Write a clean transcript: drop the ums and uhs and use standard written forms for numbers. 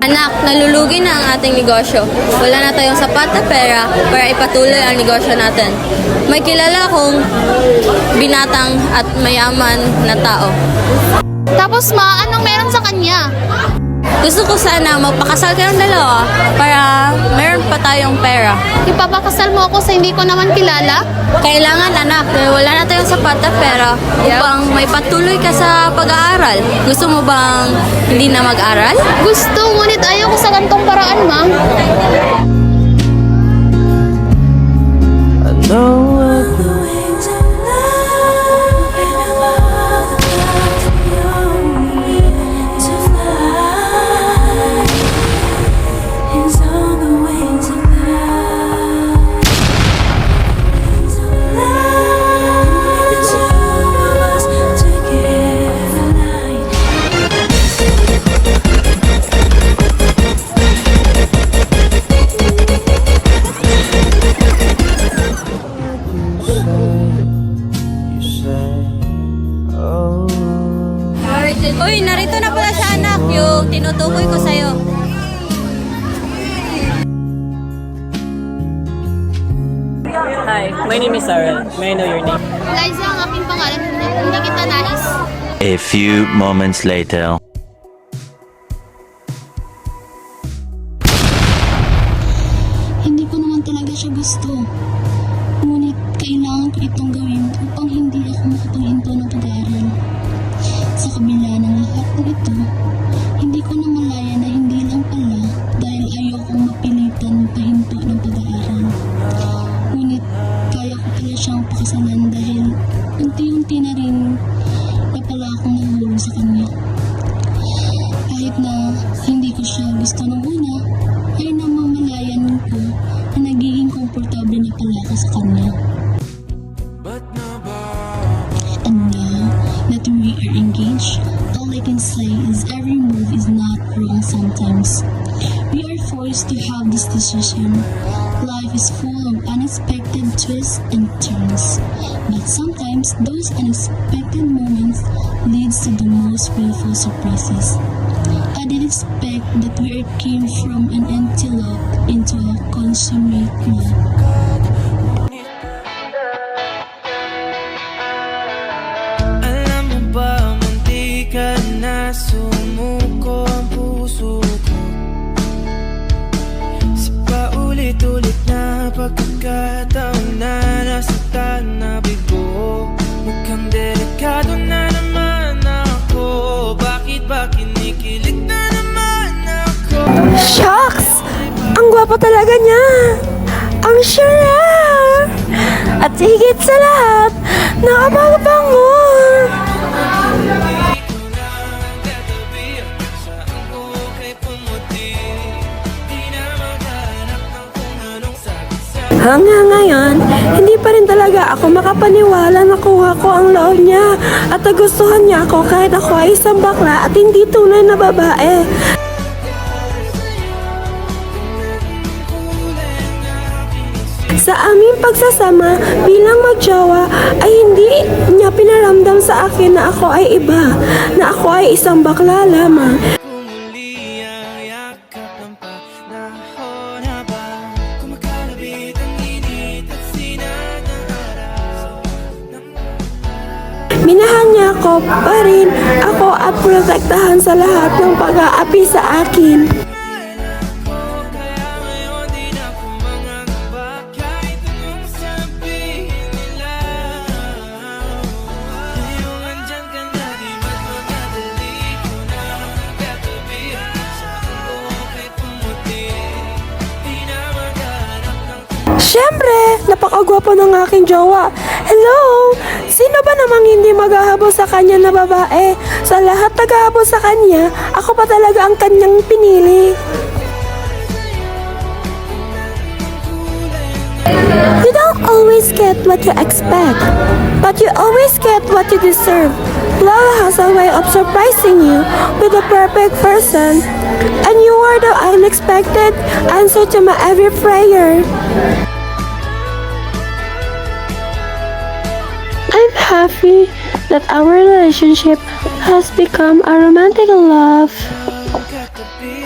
Anak, nalulugi na ang ating negosyo. Wala na tayong sapat na pera para ipatuloy ang negosyo natin. May kilala akong binatang at mayaman na tao. Tapos ma, anong meron sa kanya? Gusto ko sana magpakasal kayong dalawa para meron pa tayong pera. Ipapakasal mo ako sa hindi ko naman kilala? Kailangan anak, wala na tayong sapat na pera upang may patuloy ka sa pag-aaral. Gusto mo bang hindi na mag-aral? Gusto, ngunit ayaw ko sa gantong paraan, ma. Uy, narito na pala siya anak, yung tinutukoy ko sa'yo. Hi, my name is Sarah. May I know your name? Liza ang aking pangalan, hindi kita nais. A few moments later. Hindi ko naman talaga siya gusto. Ngunit kailangan ko itong gawin upang hindi ako makapaghinto ng pag-aaral. Sa kabila ng lahat ng ito, hindi ko na malaya na hindi lang pala dahil ayokong mapilitan pahinto ng pag-aaral. Ngunit kaya ko pala siyang pakasalan dahil unti-unti na rin na pala akong nahulog sa kanya. Kahit na hindi ko siya gusto nung una, ay namamalayan ko na nagiging komportable na pala ako sa kanya. And now that we are engaged, all I can say is every move is not wrong sometimes. We are forced to have this decision. Life is full of unexpected twists and turns. But sometimes those unexpected moments leads to the most beautiful surprises. I didn't expect that we came from an empty love into a consummate love. Alam mo ba, munti ka na sumuko ang puso ko sa paulit-ulit na pagkakataon na nasaktan na bigo. Mukhang delikado na naman ako. Bakit ba kinikilig na naman ako? Shucks! Ang gwapo talaga niya! Ang sure! At higit sa lahat, nakapagpango! Hanggang ngayon, hindi pa rin talaga ako makapaniwala na kuha ko ang loob niya at nagustuhan niya ako kahit ako ay isang bakla at hindi tunay na babae. Sa aming pagsasama bilang magjowa ay hindi niya pinaramdam sa akin na ako ay iba, na ako ay isang bakla lamang. Kumuli ang yakap ng panahon habang kumakalabit ang init at sinag ng araw. Minahal niya ako pa rin ako at protektahan sa lahat ng pag-aapi sa akin. Kaya ngayon di na ako mangangamba kahit anong sabihin nila. Ngayong andyan ka na, di ba't magdadali ko na katabi sa buhok ay pumuti. Di na maghanap ng Siyempre, napakagwapo ng aking jowa. Hello! Sino ba namang hindi maghahabol sa kanya na babae? Sa lahat naghahabol sa kanya, ako pa talaga ang kanyang pinili. You don't always get what you expect, but you always get what you deserve. Love has a way of surprising you with the perfect person, and you are the unexpected answer to my every prayer. I'm happy that our relationship has become a romantic love. katabi